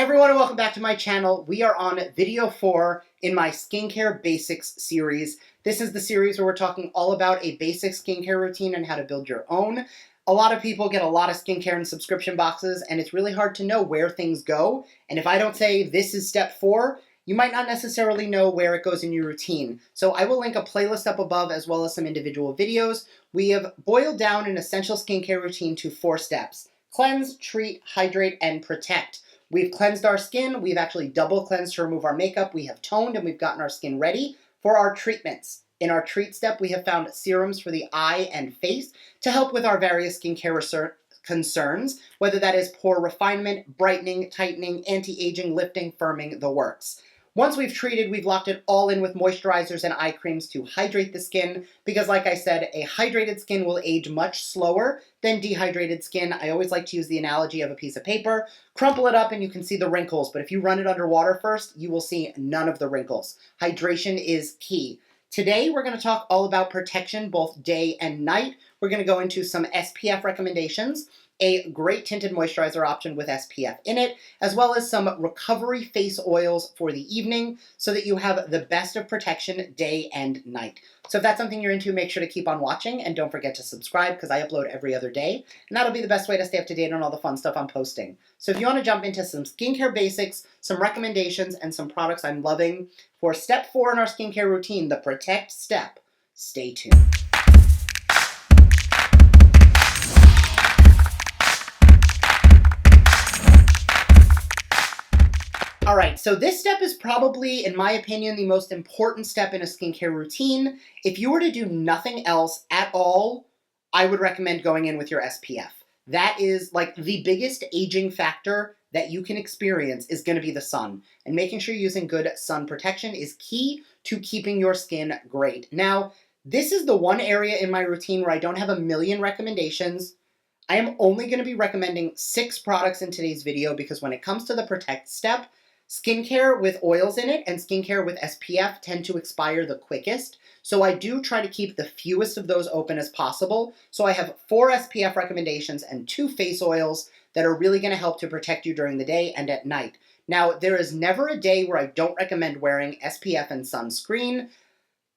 everyone, and welcome back to my channel. We are on video 4 in my Skincare Basics series. This is the series where we're talking all about a basic skincare routine and how to build your own. A lot of people get a lot of skincare in subscription boxes, and it's really hard to know where things go. And if I don't say this is step 4, you might not necessarily know where it goes in your routine. So I will link a playlist up above as well as some individual videos. We have boiled down an essential skincare routine to 4 steps: cleanse, treat, hydrate, and protect. We've cleansed our skin, we've actually double cleansed to remove our makeup, we have toned, and we've gotten our skin ready for our treatments. In our treat step, we have found serums for the eye and face to help with our various skincare concerns, whether that is pore refinement, brightening, tightening, anti-aging, lifting, firming, the works. Once we've treated, we've locked it all in with moisturizers and eye creams to hydrate the skin, because like I said, a hydrated skin will age much slower than dehydrated skin. I always like to use the analogy of a piece of paper. Crumple it up and you can see the wrinkles, but if you run it under water first, you will see none of the wrinkles. Hydration is key. Today, we're going to talk all about protection, both day and night. We're going to go into some SPF recommendations, a great tinted moisturizer option with SPF in it, as well as some recovery face oils for the evening so that you have the best of protection day and night. So if that's something you're into, make sure to keep on watching and don't forget to subscribe because I upload every other day, and that'll be the best way to stay up to date on all the fun stuff I'm posting. So if you want to jump into some skincare basics, some recommendations, and some products I'm loving for step 4 in our skincare routine, the Protect step, stay tuned. All right, so this step is probably, in my opinion, the most important step in a skincare routine. If you were to do nothing else at all, I would recommend going in with your SPF. That is like the biggest aging factor that you can experience is going to be the sun. And making sure you're using good sun protection is key to keeping your skin great. Now, this is the one area in my routine where I don't have a million recommendations. I am only going to be recommending 6 products in today's video because when it comes to the Protect step, skincare with oils in it and skincare with SPF tend to expire the quickest. So I do try to keep the fewest of those open as possible. So I have 4 SPF recommendations and 2 face oils that are really going to help to protect you during the day and at night. Now, there is never a day where I don't recommend wearing SPF and sunscreen.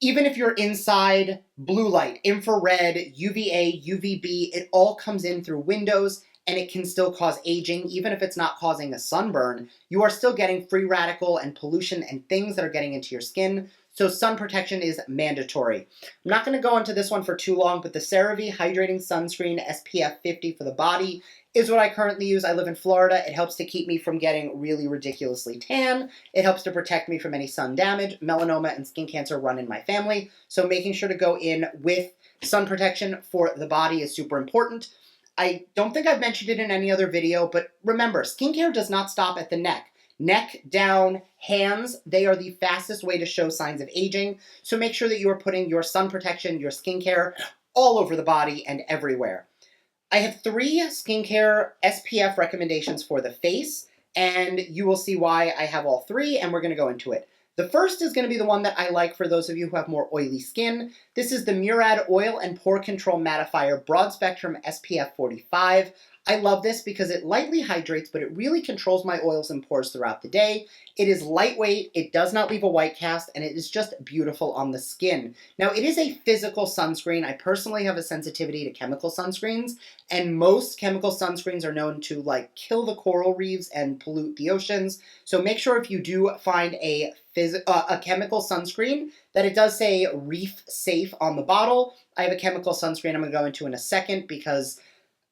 Even if you're inside, blue light, infrared, UVA, UVB, it all comes in through windows and it can still cause aging. Even if it's not causing a sunburn, you are still getting free radical and pollution and things that are getting into your skin. So sun protection is mandatory. I'm not going to go into this one for too long, but the CeraVe Hydrating Sunscreen SPF 50 for the body is what I currently use. I live in Florida. It helps to keep me from getting really ridiculously tan. It helps to protect me from any sun damage. Melanoma and skin cancer run in my family. So making sure to go in with sun protection for the body is super important. I don't think I've mentioned it in any other video, but remember, skincare does not stop at the neck. Neck, down, hands, they are the fastest way to show signs of aging. So make sure that you are putting your sun protection, your skincare all over the body and everywhere. I have 3 skincare SPF recommendations for the face, and you will see why I have all 3, and we're going to go into it. The first is going to be the one that I like for those of you who have more oily skin. This is the Murad Oil and Pore Control Mattifier Broad Spectrum SPF 45. I love this because it lightly hydrates, but it really controls my oils and pores throughout the day. It is lightweight, it does not leave a white cast, and it is just beautiful on the skin. Now, it is a physical sunscreen. I personally have a sensitivity to chemical sunscreens, and most chemical sunscreens are known to kill the coral reefs and pollute the oceans. So make sure if you do find a chemical sunscreen that it does say reef safe on the bottle. I have a chemical sunscreen I'm going to go into in a second because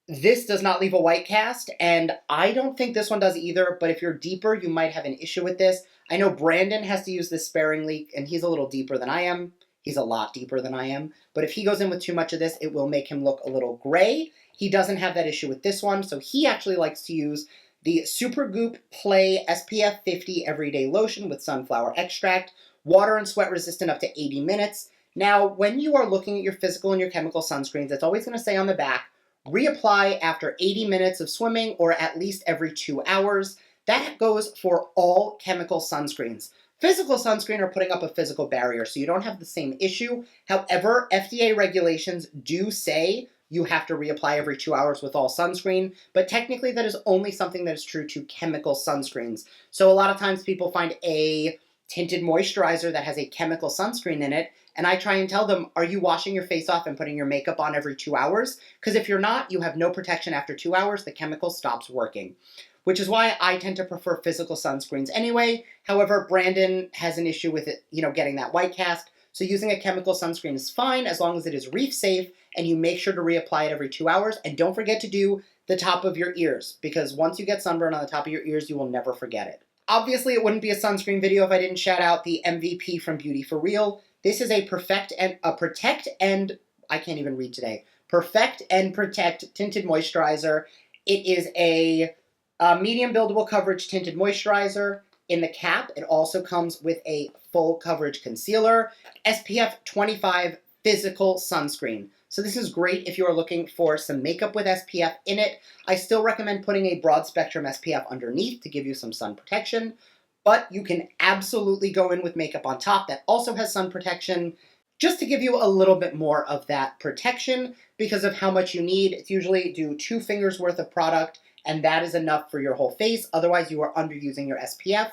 this does not leave a white cast, and I don't think this one does either, but if you're deeper, you might have an issue with this. I know Brandon has to use this sparingly, and he's a little deeper than I am. He's a lot deeper than I am, but if he goes in with too much of this, it will make him look a little gray. He doesn't have that issue with this one, so he actually likes to use the Supergoop Play SPF 50 Everyday Lotion with sunflower extract, water and sweat resistant up to 80 minutes. Now, when you are looking at your physical and your chemical sunscreens, it's always going to say on the back, reapply after 80 minutes of swimming or at least every 2 hours. That goes for all chemical sunscreens. Physical sunscreen are putting up a physical barrier, so you don't have the same issue. However, FDA regulations do say you have to reapply every 2 hours with all sunscreen, but technically that is only something that is true to chemical sunscreens. So a lot of times people find a tinted moisturizer that has a chemical sunscreen in it, and I try and tell them, are you washing your face off and putting your makeup on every 2 hours? Because if you're not, you have no protection after 2 hours, the chemical stops working. Which is why I tend to prefer physical sunscreens anyway. However, Brandon has an issue with it, getting that white cast. So using a chemical sunscreen is fine as long as it is reef safe and you make sure to reapply it every 2 hours. And don't forget to do the top of your ears, because once you get sunburn on the top of your ears, you will never forget it. Obviously, it wouldn't be a sunscreen video if I didn't shout out the MVP from Beauty for Real. This is a Protect and Protect Tinted Moisturizer. It is a medium buildable coverage tinted moisturizer. In the cap, it also comes with a full coverage concealer, SPF 25 physical sunscreen. So this is great if you are looking for some makeup with SPF in it. I still recommend putting a broad spectrum SPF underneath to give you some sun protection, but you can absolutely go in with makeup on top that also has sun protection, just to give you a little bit more of that protection because of how much you need. It's usually do 2 fingers worth of product, and that is enough for your whole face. Otherwise, you are underusing your SPF.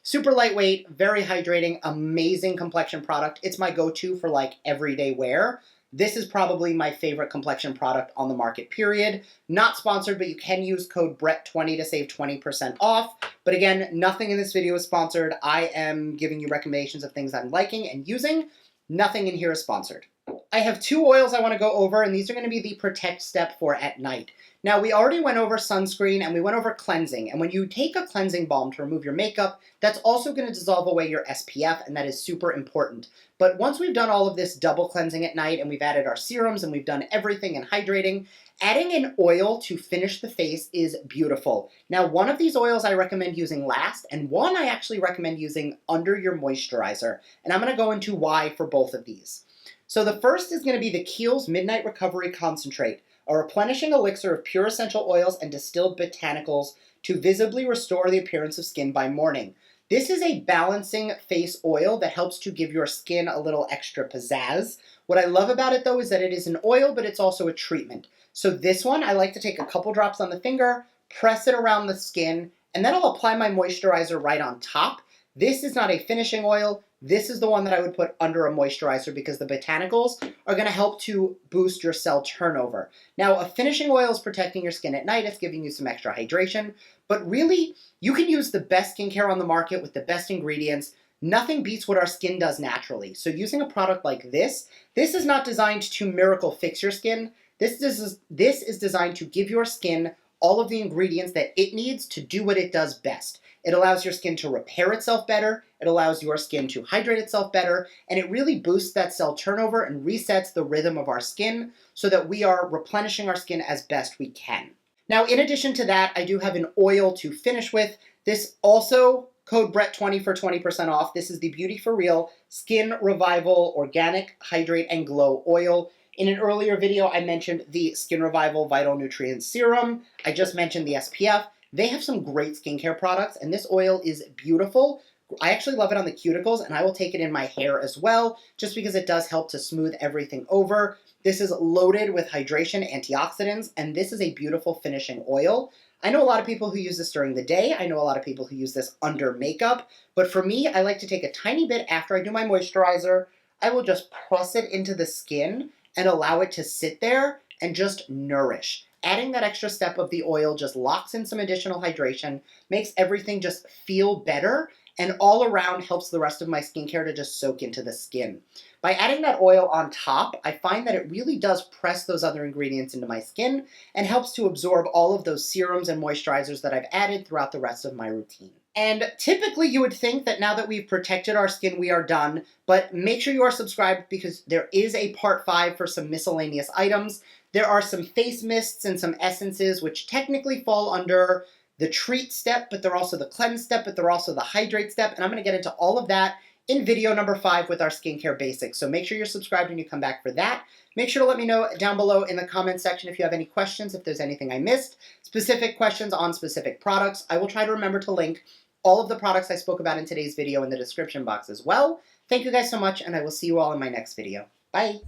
Super lightweight, very hydrating, amazing complexion product. It's my go-to for like everyday wear. This is probably my favorite complexion product on the market, period. Not sponsored, but you can use code BRETT20 to save 20% off. But again, nothing in this video is sponsored. I am giving you recommendations of things I'm liking and using. Nothing in here is sponsored. I have 2 oils I want to go over, and these are going to be the Protect step for at night. Now, we already went over sunscreen and we went over cleansing, and when you take a cleansing balm to remove your makeup, that's also going to dissolve away your SPF, and that is super important. But once we've done all of this double cleansing at night and we've added our serums and we've done everything and hydrating, adding an oil to finish the face is beautiful. Now, one of these oils I recommend using last, and one I actually recommend using under your moisturizer, and I'm going to go into why for both of these. So the first is going to be the Kiehl's Midnight Recovery Concentrate, a replenishing elixir of pure essential oils and distilled botanicals to visibly restore the appearance of skin by morning. This is a balancing face oil that helps to give your skin a little extra pizzazz. What I love about it, though, is that it is an oil, but it's also a treatment. So this one, I like to take a couple drops on the finger, press it around the skin, and then I'll apply my moisturizer right on top. This is not a finishing oil. This is the one that I would put under a moisturizer because the botanicals are going to help to boost your cell turnover. Now, a finishing oil is protecting your skin at night. It's giving you some extra hydration. But really, you can use the best skincare on the market with the best ingredients. Nothing beats what our skin does naturally. So using a product like this is not designed to miracle fix your skin. This is designed to give your skin all of the ingredients that it needs to do what it does best. It allows your skin to repair itself better, it allows your skin to hydrate itself better, and it really boosts that cell turnover and resets the rhythm of our skin so that we are replenishing our skin as best we can. Now, in addition to that, I do have an oil to finish with. This also, code BRETT20 for 20% off. This is the Beauty for Real Skin Revival Organic Hydrate and Glow Oil. In an earlier video, I mentioned the Skin Revival Vital Nutrients Serum. I just mentioned the SPF. They have some great skincare products, and this oil is beautiful. I actually love it on the cuticles, and I will take it in my hair as well, just because it does help to smooth everything over. This is loaded with hydration, antioxidants, and this is a beautiful finishing oil. I know a lot of people who use this during the day. I know a lot of people who use this under makeup, but for me, I like to take a tiny bit after I do my moisturizer. I will just press it into the skin and allow it to sit there and just nourish. Adding that extra step of the oil just locks in some additional hydration, makes everything just feel better, and all around helps the rest of my skincare to just soak into the skin. By adding that oil on top, I find that it really does press those other ingredients into my skin and helps to absorb all of those serums and moisturizers that I've added throughout the rest of my routine. And typically you would think that now that we've protected our skin, we are done, but make sure you are subscribed because there is a part 5 for some miscellaneous items. There are some face mists and some essences which technically fall under the treat step, but they're also the cleanse step, but they're also the hydrate step, and I'm going to get into all of that in video number 5 with our skincare basics. So make sure you're subscribed when you come back for that. Make sure to let me know down below in the comment section if you have any questions, if there's anything I missed, specific questions on specific products. I will try to remember to link all of the products I spoke about in today's video in the description box as well. Thank you guys so much, and I will see you all in my next video. Bye!